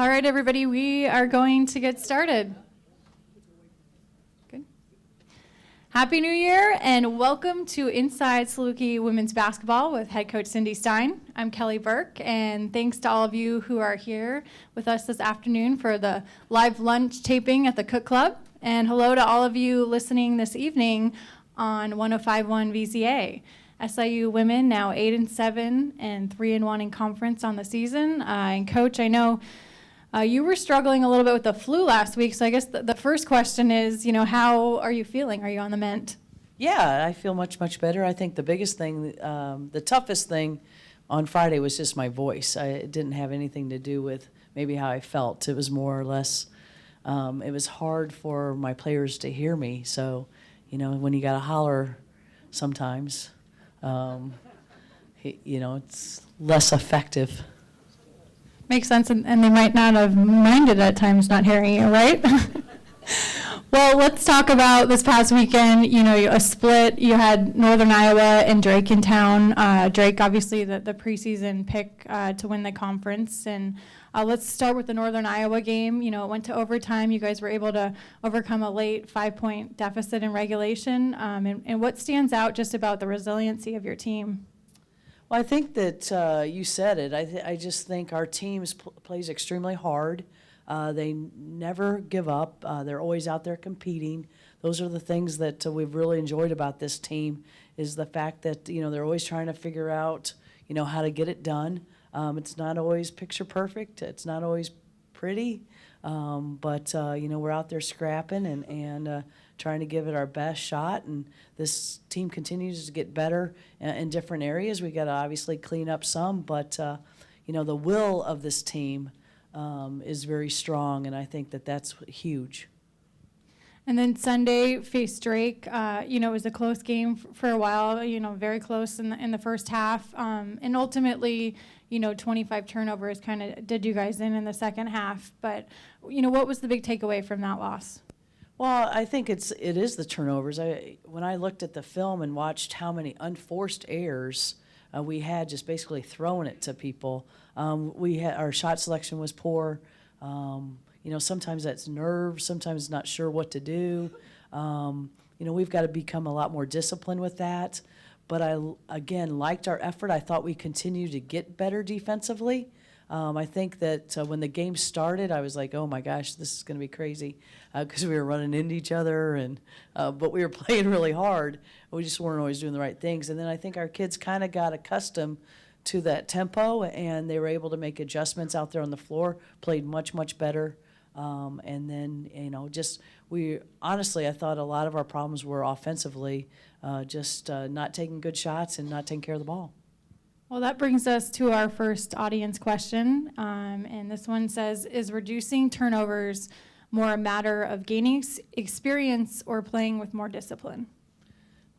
All right, everybody, we are going to get started. Good. Happy New Year, and welcome to Inside Saluki Women's Basketball with Head Coach Cindy Stein. I'm Kelly Burke, and thanks to all of you who are here with us this afternoon for the live lunch taping at the Cook Club. And hello to all of you listening this evening on 105.1 VZA. SIU women now 8-7 and 3-1 in conference on the season. And Coach, I know you were struggling a little bit with the flu last week, so I guess the first question is, how are you feeling? Are you on the mend? Yeah, I feel much better. I think the biggest thing, the toughest thing on Friday was just my voice. It didn't have anything to do with maybe how I felt. It was more or less, it was hard for my players to hear me. So, when you got to holler sometimes, it's less effective. Makes sense, and they might not have minded at times not hearing you, right? Well, let's talk about this past weekend. A split. You had Northern Iowa and Drake in town. Drake, obviously, the preseason pick to win the conference. And let's start with the Northern Iowa game. It went to overtime. You guys were able to overcome a late 5-point deficit in regulation. And what stands out just about the resiliency of your team? Well, I think that you said it. I just think our team plays extremely hard. They never give up. They're always out there competing. Those are the things that we've really enjoyed about this team, is the fact that, they're always trying to figure out, how to get it done. It's not always picture perfect. It's not always pretty. But we're out there scrapping and trying to give it our best shot. And this team continues to get better in different areas. We got to obviously clean up some, but, the will of this team is very strong, and I think that that's huge. And then Sunday faced Drake. It was a close game for a while. Very close in the first half, and ultimately, 25 turnovers kind of did you guys in the second half. But what was the big takeaway from that loss? Well, I think it is the turnovers. When I looked at the film and watched how many unforced errors we had, just basically throwing it to people. Our shot selection was poor. Sometimes that's nerves. Sometimes not sure what to do. We've got to become a lot more disciplined with that. But I, again, liked our effort. I thought we continued to get better defensively. I think that when the game started, I was like, oh, my gosh, this is going to be crazy, because we were running into each other, but we were playing really hard. We just weren't always doing the right things. And then I think our kids kind of got accustomed to that tempo, and they were able to make adjustments out there on the floor, played much better. And then, honestly, I thought a lot of our problems were offensively, just not taking good shots and not taking care of the ball. Well, that brings us to our first audience question, and this one says, is reducing turnovers more a matter of gaining experience or playing with more discipline?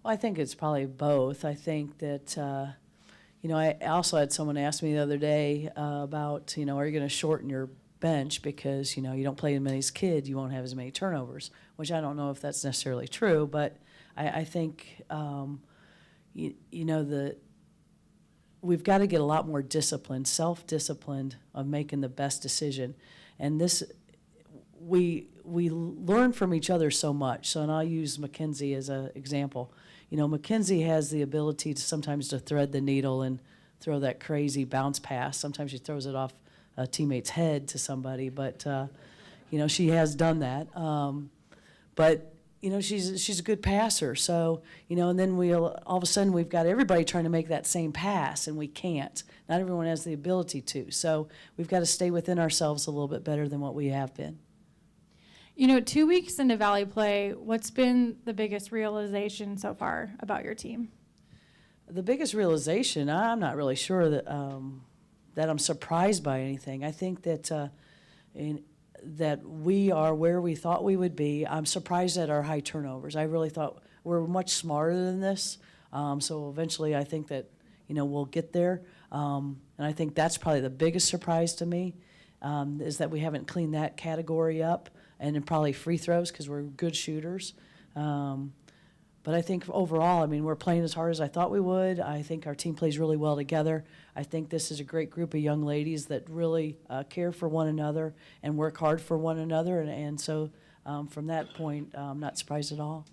Well, I think it's probably both. I think that, I also had someone ask me the other day about, are you going to shorten your bench because, you don't play as many as kids, you won't have as many turnovers, which I don't know if that's necessarily true, but I think, we've got to get a lot more disciplined, self-disciplined of making the best decision. And this, we learn from each other so much. So, and I'll use Mackenzie as an example. Mackenzie has the ability to sometimes to thread the needle and throw that crazy bounce pass. Sometimes she throws it off a teammate's head to somebody, but, she has done that. But she's a good passer. So, and then all of a sudden we've got everybody trying to make that same pass, and we can't. Not everyone has the ability to. So we've got to stay within ourselves a little bit better than what we have been. 2 weeks into Valley play, what's been the biggest realization so far about your team? The biggest realization, I'm not really sure that that I'm surprised by anything. I think that that we are where we thought we would be. I'm surprised at our high turnovers. I really thought we're much smarter than this. So eventually I think that, we'll get there. And I think that's probably the biggest surprise to me, is that we haven't cleaned that category up. And then probably free throws, because we're good shooters. But I think overall, I mean, we're playing as hard as I thought we would. I think our team plays really well together. I think this is a great group of young ladies that really care for one another and work hard for one another. And so from that point, I'm not surprised at all.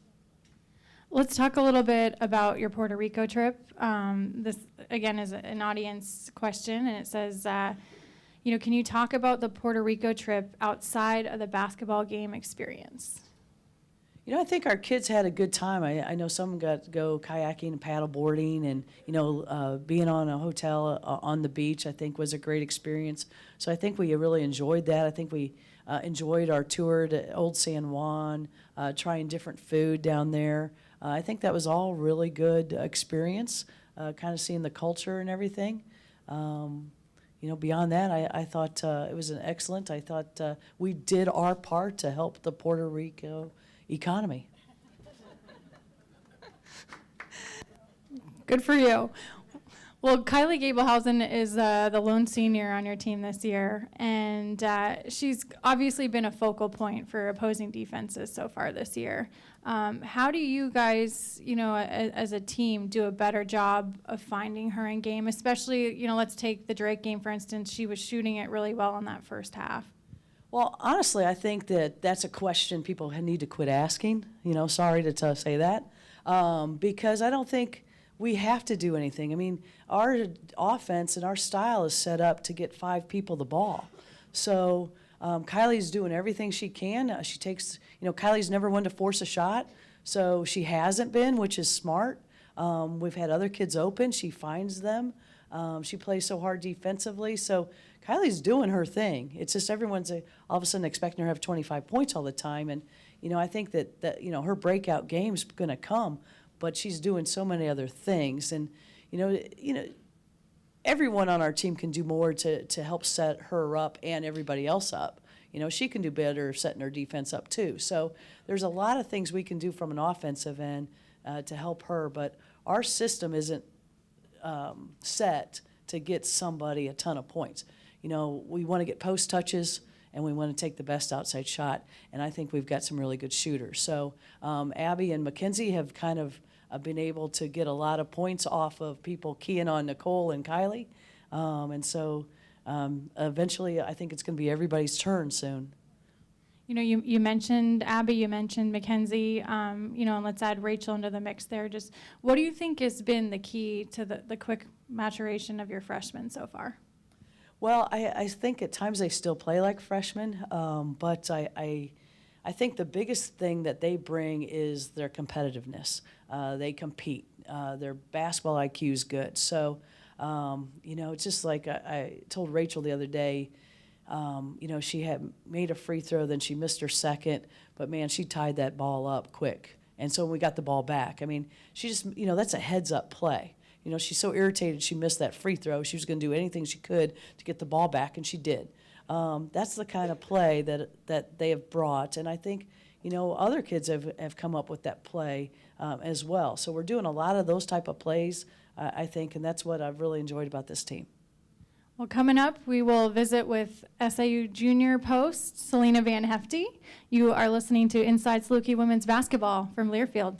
Let's talk a little bit about your Puerto Rico trip. This, again, is an audience question, and it says, can you talk about the Puerto Rico trip outside of the basketball game experience? I think our kids had a good time. I know some got to go kayaking and paddle boarding, and, being on a hotel on the beach, I think was a great experience. So I think we really enjoyed that. I think we enjoyed our tour to Old San Juan, trying different food down there. I think that was all really good experience, kind of seeing the culture and everything. Beyond that, I thought it was an excellent. I thought we did our part to help the Puerto Rico economy. Good for you. Well, Kylie Gable is the lone senior on your team this year, and she's obviously been a focal point for opposing defenses so far this year. How do you guys, as a team, do a better job of finding her in game? Especially, let's take the Drake game, for instance. She was shooting it really well in that first half. Well, honestly, I think that's a question people need to quit asking. Sorry to say that, because I don't think we have to do anything. I mean, our offense and our style is set up to get 5 people the ball. So Kylie's doing everything she can. She takes, Kylie's never one to force a shot, so she hasn't been, which is smart. We've had other kids open. She finds them. She plays so hard defensively. So Kylie's doing her thing. It's just everyone's all of a sudden expecting her to have 25 points all the time. And, I think that her breakout game's going to come, but she's doing so many other things. And, everyone on our team can do more to help set her up and everybody else up. She can do better setting her defense up too. So there's a lot of things we can do from an offensive end to help her, but our system isn't set to get somebody a ton of points. We want to get post touches, and we want to take the best outside shot, and I think we've got some really good shooters. So Abby and Mackenzie have kind of been able to get a lot of points off of people keying on Nicole and Kylie, and so eventually I think it's going to be everybody's turn soon. You mentioned Abby, you mentioned Mackenzie, and let's add Rachel into the mix there. Just what do you think has been the key to the quick maturation of your freshmen so far? Well, I think at times they still play like freshmen, but I think the biggest thing that they bring is their competitiveness. They compete. Their basketball IQ is good. So, it's just like I told Rachel the other day, she had made a free throw, then she missed her second, but man, she tied that ball up quick. And so when we got the ball back, I mean, she just, that's a heads-up play. She's so irritated she missed that free throw. She was going to do anything she could to get the ball back, and she did. That's the kind of play that they have brought, and I think, other kids have come up with that play as well. So we're doing a lot of those type of plays, I think, and that's what I've really enjoyed about this team. Well, coming up, we will visit with SIU junior post, Selena Van Hefty. You are listening to Inside Saluki Women's Basketball from Learfield.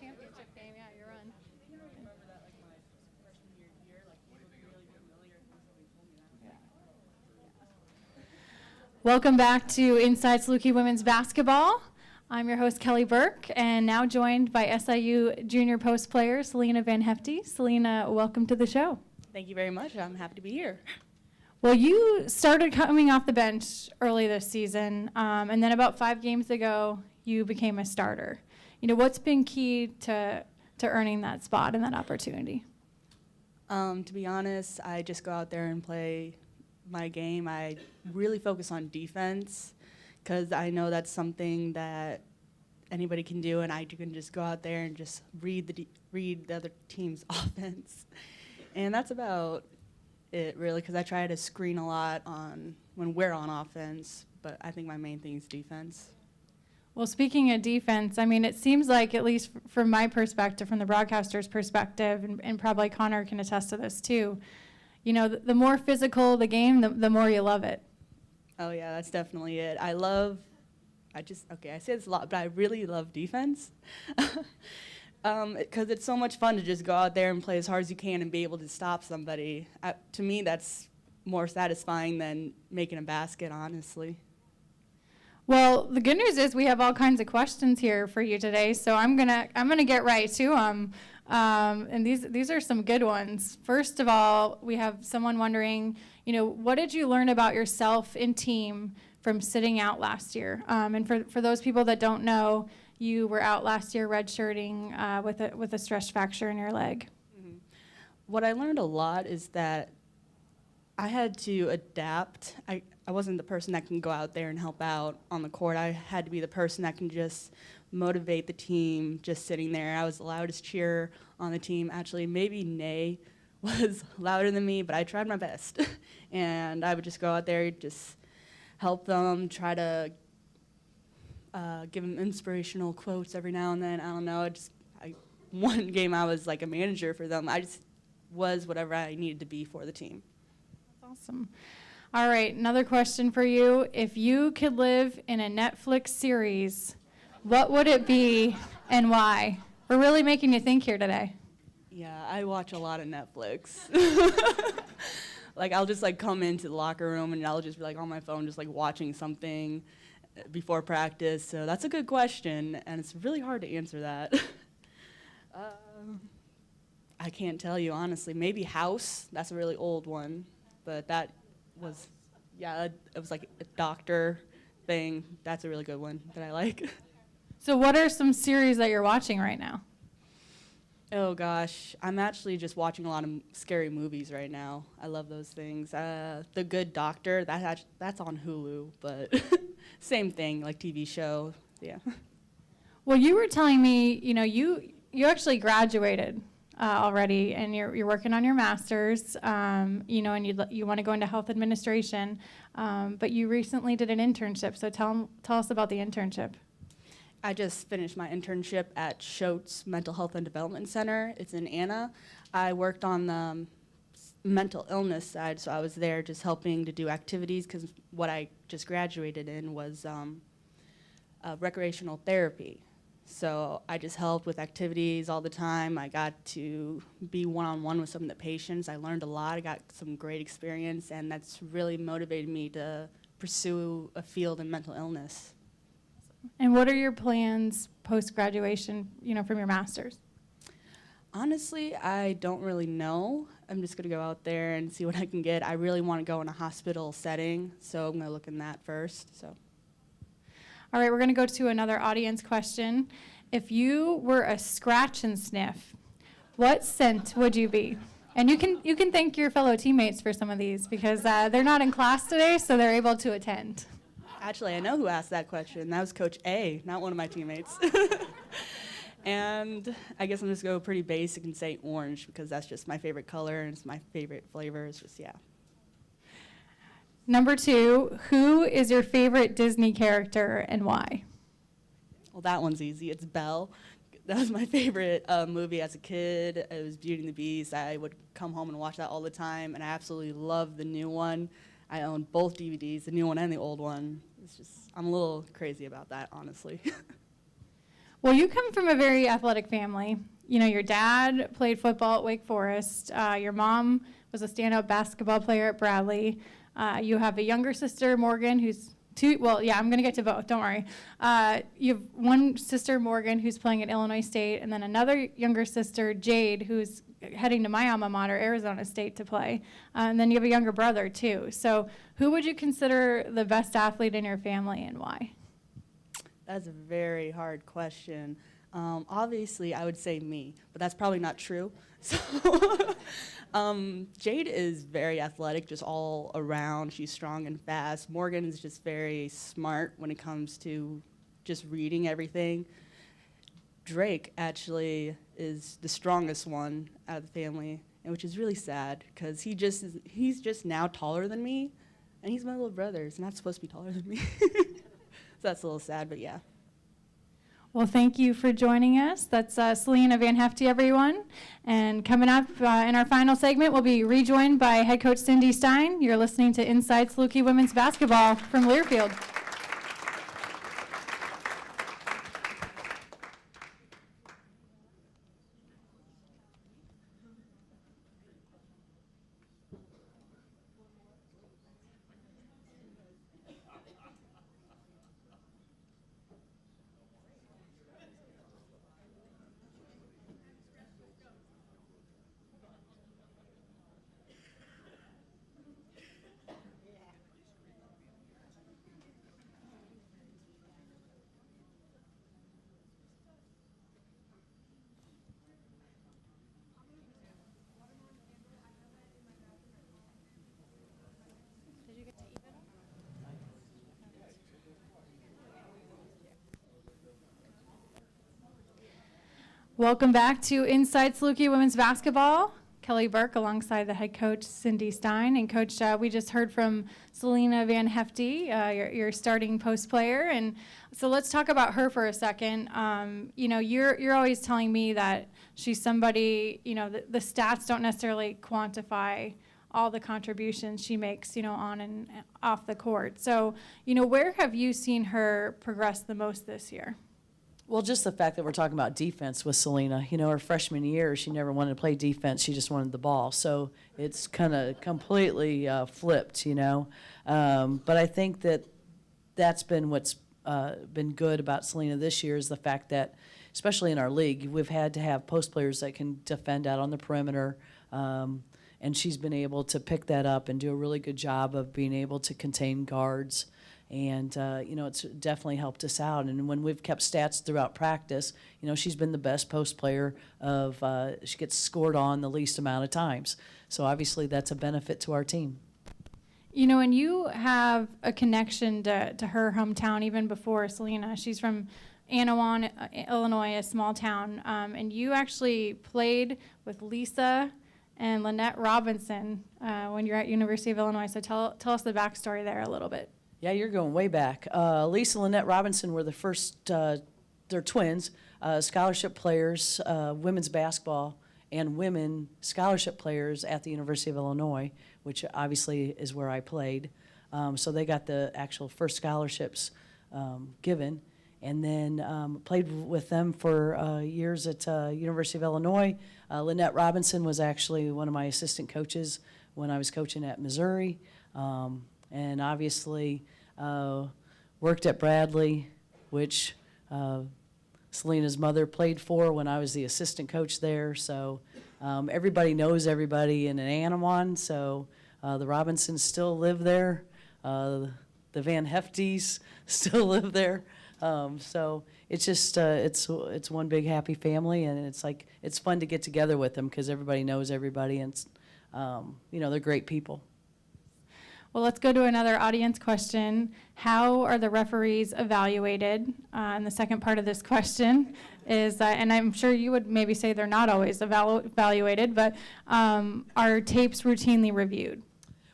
Championship game, yeah, your run. I remember that like my freshman year, like people were really familiar and somebody told me that. Welcome back to Inside Saluki Women's Basketball. I'm your host, Kelly Burke, and now joined by SIU junior post player, Selena Van Hefty. Selena, welcome to the show. Thank you very much. I'm happy to be here. Well, you started coming off the bench early this season, and then about 5 games ago, you became a starter. What's been key to earning that spot and that opportunity? To be honest, I just go out there and play my game. I really focus on defense because I know that's something that anybody can do, and I can just go out there and just read the other team's offense. And that's about it, really, because I try to screen a lot when we're on offense, but I think my main thing is defense. Well, speaking of defense, it seems like, at least from my perspective, from the broadcaster's perspective, and probably Connor can attest to this too, the more physical the game, the more you love it. Oh, yeah, that's definitely it. I say this a lot, but I really love defense. Because it's so much fun to just go out there and play as hard as you can and be able to stop somebody. To me, that's more satisfying than making a basket, honestly. Well, the good news is we have all kinds of questions here for you today, so I'm gonna get right to them. And these are some good ones. First of all, we have someone wondering, what did you learn about yourself and team from sitting out last year? And for those people that don't know, you were out last year redshirting with a stress fracture in your leg. Mm-hmm. What I learned a lot is that I had to adapt. I wasn't the person that can go out there and help out on the court. I had to be the person that can just motivate the team just sitting there. I was the loudest cheer on the team. Actually, maybe Nay was louder than me, but I tried my best. And I would just go out there, just help them, try to give them inspirational quotes every now and then. I don't know. One game I was like a manager for them. I just was whatever I needed to be for the team. That's awesome. All right, another question for you. If you could live in a Netflix series, what would it be and why? We're really making you think here today. Yeah, I watch a lot of Netflix. I'll just come into the locker room and I'll just be on my phone just watching something before practice. So that's a good question, and it's really hard to answer that. I can't tell you, honestly. Maybe House. That's a really old one, but that was, it was like a doctor thing. That's a really good one that I like. So what are some series that you're watching right now? Oh, gosh. I'm actually just watching a lot of scary movies right now. I love those things. The Good Doctor, that's on Hulu, but same thing, TV show, yeah. Well, you were telling me, you actually graduated already, and you're working on your master's, and you want to go into health administration, but you recently did an internship. So tell us about the internship. I just finished my internship at Schultz Mental Health and Development Center. It's in Anna. I worked on the mental illness side, so I was there just helping to do activities, because what I just graduated in was recreational therapy. So I just helped with activities all the time. I got to be one-on-one with some of the patients. I learned a lot. I got some great experience, and that's really motivated me to pursue a field in mental illness. And what are your plans post-graduation, from your master's? Honestly, I don't really know. I'm just going to go out there and see what I can get. I really want to go in a hospital setting, so I'm going to look in that first. So. All right, we're going to go to another audience question. If you were a scratch and sniff, what scent would you be? And you can thank your fellow teammates for some of these, because they're not in class today, so they're able to attend. Actually, I know who asked that question. That was Coach A, not one of my teammates. And I guess I'm just going to go pretty basic and say orange, because that's just my favorite color and it's my favorite flavor. It's just, yeah. Number 2, who is your favorite Disney character and why? Well, that one's easy. It's Belle. That was my favorite movie as a kid. It was Beauty and the Beast. I would come home and watch that all the time, and I absolutely love the new one. I own both DVDs, the new one and the old one. It's just, I'm a little crazy about that, honestly. Well, you come from a very athletic family. Your dad played football at Wake Forest. Your mom was a standout basketball player at Bradley. You have a younger sister, Morgan, who's I'm going to get to both, don't worry. You have one sister, Morgan, who's playing at Illinois State, and then another younger sister, Jade, who's heading to my alma mater, Arizona State, to play. And then you have a younger brother, too. So who would you consider the best athlete in your family and why? That's a very hard question. Obviously, I would say me, but that's probably not true. So, Jade is very athletic, just all around. She's strong and fast. Morgan is just very smart when it comes to just reading everything. Drake actually is the strongest one out of the family, and which is really sad because he's just now taller than me, and he's my little brother. He's not supposed to be taller than me. So that's a little sad, but yeah. Well, thank you for joining us. That's Selena Van Hefty, everyone. And coming up in our final segment, we'll be rejoined by Head Coach Cindy Stein. You're listening to Inside Saluki Women's Basketball from Learfield. Welcome back to Inside Saluki Women's Basketball. Kelly Burke alongside the head coach Cindy Stein. And Coach, we just heard from Selena Van Hefty, your starting post player. And so let's talk about her for a second. You know, you're always telling me that she's somebody, you know, the stats don't necessarily quantify all the contributions she makes, you know, on and off the court. So, you know, where have you seen her progress the most this year? Well, just the fact that we're talking about defense with Celina. You know, her freshman year, she never wanted to play defense. She just wanted the ball. So it's kind of completely flipped, you know. But I think that that's been what's been good about Celina this year is the fact that, especially in our league, we've had to have post players that can defend out on the perimeter. And she's been able to pick that up and do a really good job of being able to contain guards. And, you know, it's definitely helped us out. And when we've kept stats throughout practice, you know, she's been the best post player of, she gets scored on the least amount of times. So obviously that's a benefit to our team. You know, and you have a connection to her hometown even before Celina. She's from Anawan, Illinois, a small town. And you actually played with Lisa and Lynette Robinson when you're at University of Illinois. So tell us the backstory there a little bit. Yeah, you're going way back. Lisa and Lynette Robinson were the first, they're twins, scholarship players, women's basketball and women scholarship players at the University of Illinois, which obviously is where I played. So they got the actual first scholarships given. And then played with them for years at University of Illinois. Lynette Robinson was actually one of my assistant coaches when I was coaching at Missouri. And obviously worked at Bradley, which Selena's mother played for when I was the assistant coach there. So everybody knows everybody in Anawan. So the Robinsons still live there. The Van Heftys still live there. So it's just it's one big happy family, and it's fun to get together with them because everybody knows everybody, and you know, they're great people. Well, let's go to another audience question. How are the referees evaluated? And the second part of this question is, and I'm sure you would maybe say they're not always evaluated, but are tapes routinely reviewed?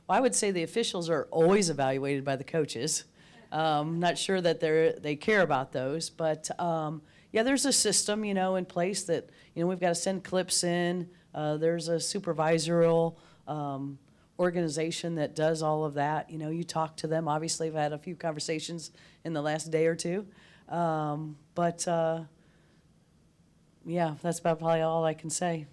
Well, I would say the officials are always evaluated by the coaches. Not sure that they care about those, but yeah, there's a system, you know, in place that, you know, we've got to send clips in. There's a supervisorial organization that does all of that. You know, you talk to them. Obviously, I've had a few conversations in the last day or two. But yeah, that's about probably all I can say.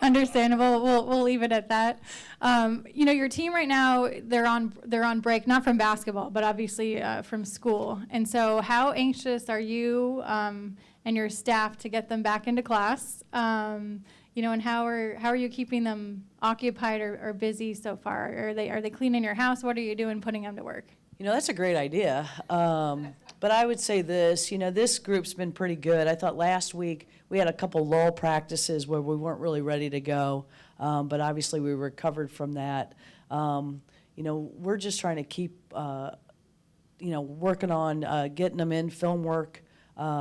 Understandable. We'll leave it at that. You know, your team right now, they're on break, not from basketball, but obviously from school. And so how anxious are you and your staff to get them back into class? You and how are you keeping them occupied or busy so far? Are they cleaning your house? What are you doing putting them to work? That's a great idea. But I would say this, this group's been pretty good. I thought last week we had a couple lull practices where we weren't really ready to go, but obviously we recovered from that. We're just trying to keep, working on getting them in film work,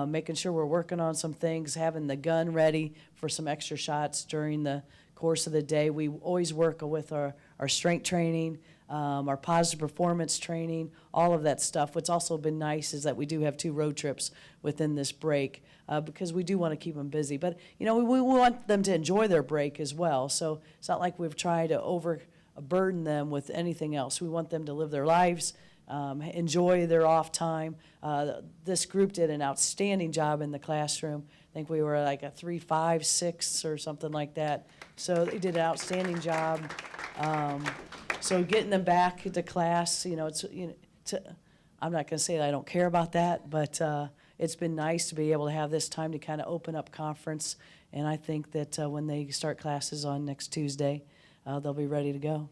making sure we're working on some things, having the gun ready for some extra shots during the course of the day. We always work with our strength training, our positive performance training, all of that stuff. What's also been nice is that we do have 2 road trips within this break because we do want to keep them busy. But, we want them to enjoy their break as well. So it's not like we've tried to overburden them with anything else. We want them to live their lives, enjoy their off time. This group did an outstanding job in the classroom. I think we were like a 3, 5, 6 or something like that. So they did an outstanding job. So getting them back to class, I'm not going to say that I don't care about that, but it's been nice to be able to have this time to kind of open up conference. And I think that when they start classes on next Tuesday, they'll be ready to go.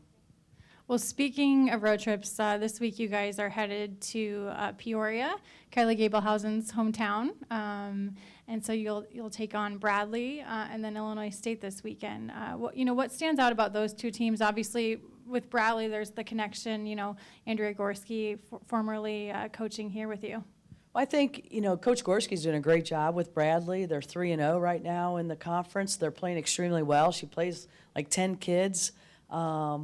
Well, speaking of road trips, this week you guys are headed to Peoria, Kylie Gable hometown, and so you'll take on Bradley and then Illinois State this weekend. What stands out about those 2 teams? Obviously, with Bradley, there's the connection. Andrea Gorski, formerly coaching here with you. Well, I think Coach Gorski's doing a great job with Bradley. They're 3-0 right now in the conference. They're playing extremely well. She plays like 10 kids. They're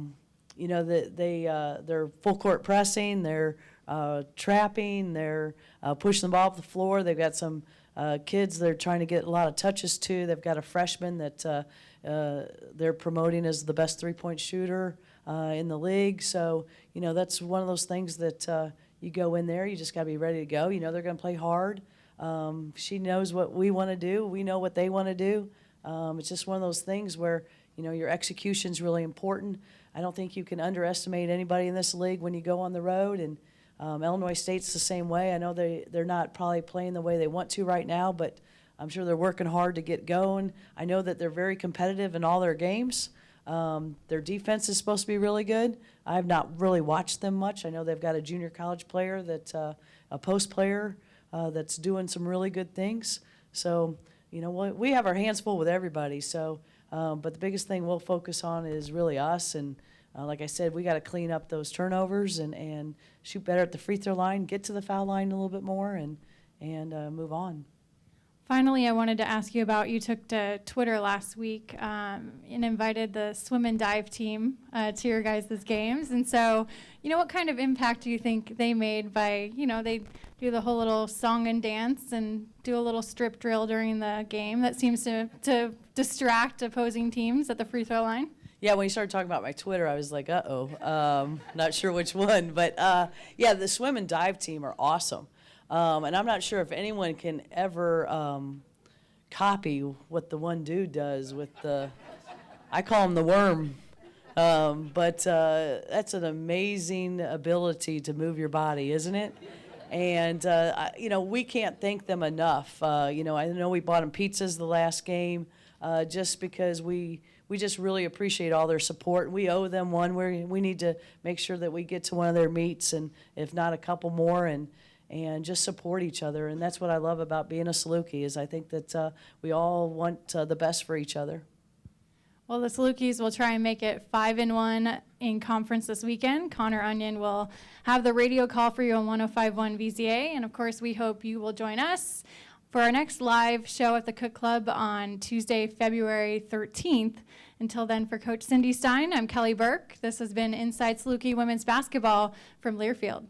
full court pressing, they're trapping, they're pushing the ball up the floor. They've got some kids they're trying to get a lot of touches to. They've got a freshman that they're promoting as the best 3-point shooter in the league. So, that's one of those things that you go in there, you just got to be ready to go. They're going to play hard. She knows what we want to do. We know what they want to do. It's just one of those things where, your execution's really important. I don't think you can underestimate anybody in this league when you go on the road, and Illinois State's the same way. I know they're not probably playing the way they want to right now, but I'm sure they're working hard to get going. I know that they're very competitive in all their games. Their defense is supposed to be really good. I've not really watched them much. I know they've got a junior college player a post player that's doing some really good things. So, we have our hands full with everybody. So, but the biggest thing we'll focus on is really us. And like I said, we got to clean up those turnovers and shoot better at the free throw line, get to the foul line a little bit more, and move on. Finally, I wanted to ask you about, you took to Twitter last week and invited the swim and dive team to your guys' games. And so, what kind of impact do you think they made by, they do the whole little song and dance and do a little strip drill during the game that seems to distract opposing teams at the free throw line? Yeah, when you started talking about my Twitter, I was like, not sure which one. But, yeah, the swim and dive team are awesome. And I'm not sure if anyone can ever copy what the one dude does with I call him the worm. But that's an amazing ability to move your body, isn't it? And, we can't thank them enough. I know we bought them pizzas the last game just because we just really appreciate all their support. We owe them one. We need to make sure that we get to one of their meets, and if not a couple more, and just support each other. And that's what I love about being a Saluki, is I think that we all want the best for each other. Well, the Salukis will try and make it 5-1 in conference this weekend. Connor Onion will have the radio call for you on 105.1 VZA. And, of course, we hope you will join us for our next live show at the Cook Club on Tuesday, February 13th. Until then, for Coach Cindy Stein, I'm Kelly Burke. This has been Inside Saluki Women's Basketball from Learfield.